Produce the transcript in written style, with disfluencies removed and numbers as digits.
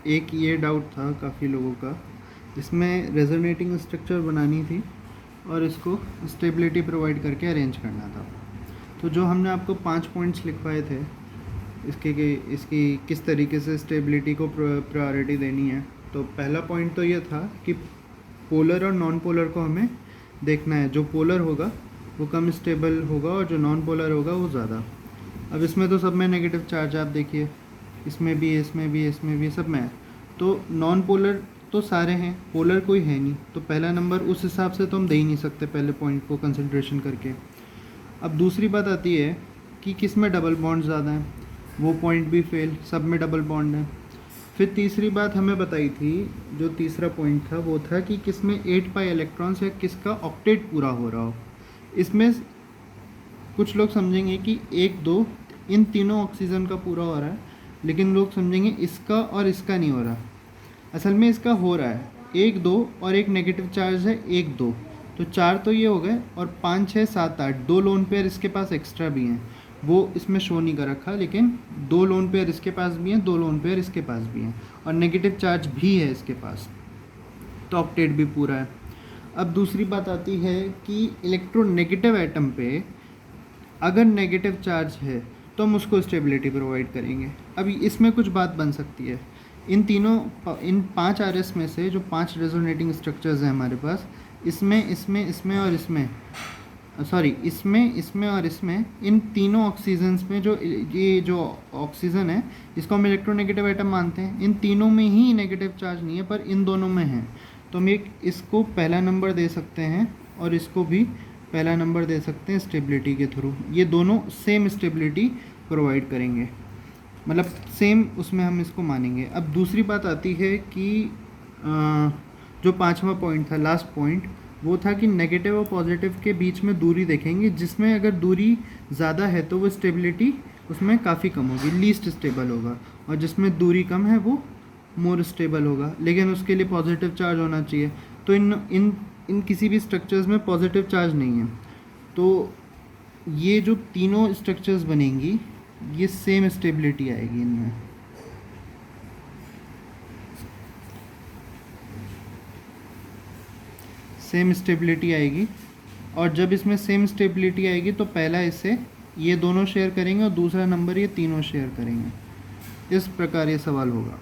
एक ये डाउट था काफ़ी लोगों का, इसमें रेजोनेटिंग स्ट्रक्चर बनानी थी और इसको स्टेबिलिटी प्रोवाइड करके अरेंज करना था। तो जो हमने आपको 5 पॉइंट्स लिखवाए थे इसकी किस तरीके से स्टेबिलिटी को प्रायोरिटी देनी है, तो पहला पॉइंट तो ये था कि पोलर और नॉन पोलर को हमें देखना है। जो पोलर होगा वो कम स्टेबल होगा और जो नॉन पोलर होगा वो ज़्यादा। अब इसमें तो सब में नेगेटिव चार्ज आप देखिए, इसमें भी, इसमें भी, इसमें भी, सब में है। तो नॉन पोलर तो सारे हैं, पोलर कोई है नहीं, तो पहला नंबर उस हिसाब से तो हम दे ही नहीं सकते पहले पॉइंट को कंसंट्रेशन करके। अब दूसरी बात आती है कि किस में डबल बॉन्ड ज़्यादा है, वो पॉइंट भी फेल, सब में डबल बॉन्ड है। फिर तीसरी बात हमें बताई थी, जो तीसरा पॉइंट था वो था कि किस में 8 पाई इलेक्ट्रॉन्स या किसका ऑक्टेट पूरा हो रहा हो। इसमें कुछ लोग समझेंगे कि 1, 2 इन तीनों ऑक्सीजन का पूरा हो रहा है, लेकिन लोग समझेंगे इसका और इसका नहीं हो रहा। असल में इसका हो रहा है 1, 2 और एक नेगेटिव चार्ज है 1, 2, तो 4 तो ये हो गए, और 5, 6, 7, 8 2 लोन पेयर इसके पास एक्स्ट्रा भी हैं, वो इसमें शो नहीं कर रखा, लेकिन 2 लोन पेयर इसके पास भी हैं, 2 लोन पेयर इसके पास भी हैं, और नेगेटिव चार्ज भी है इसके पास, तो ऑक्टेट भी पूरा है। अब दूसरी बात आती है कि इलेक्ट्रोनेगेटिव एटम पे अगर नेगेटिव चार्ज है तो हम उसको स्टेबिलिटी प्रोवाइड करेंगे। अभी इसमें कुछ बात बन सकती है, इन 5 RS में से जो 5 रेजोनेटिंग स्ट्रक्चर्स हैं हमारे पास, इसमें और इसमें, इन तीनों ऑक्सीजन्स में ये जो ऑक्सीजन है इसको हम इलेक्ट्रोनेगेटिव एटम मानते हैं। इन तीनों में ही नेगेटिव चार्ज नहीं है, पर इन दोनों में है, तो हम इसको पहला नंबर दे सकते हैं और इसको भी पहला नंबर दे सकते हैं स्टेबिलिटी के थ्रू। ये दोनों सेम स्टेबिलिटी प्रोवाइड करेंगे, मतलब सेम उसमें हम इसको मानेंगे। अब दूसरी बात आती है कि जो 5वां पॉइंट था, लास्ट पॉइंट, वो था कि नेगेटिव और पॉजिटिव के बीच में दूरी देखेंगे, जिसमें अगर दूरी ज़्यादा है तो वो स्टेबिलिटी उसमें काफ़ी कम होगी, लीस्ट स्टेबल होगा, और जिसमें दूरी कम है वो मोर स्टेबल होगा, लेकिन उसके लिए पॉजिटिव चार्ज होना चाहिए। तो इन किसी भी स्ट्रक्चर्स में पॉजिटिव चार्ज नहीं है, तो ये जो तीनों स्ट्रक्चर्स बनेंगी ये सेम स्टेबिलिटी आएगी, इनमें सेम स्टेबिलिटी आएगी। और जब इसमें सेम स्टेबिलिटी आएगी तो पहला इससे ये दोनों शेयर करेंगे और दूसरा नंबर ये तीनों शेयर करेंगे। इस प्रकार ये सवाल होगा।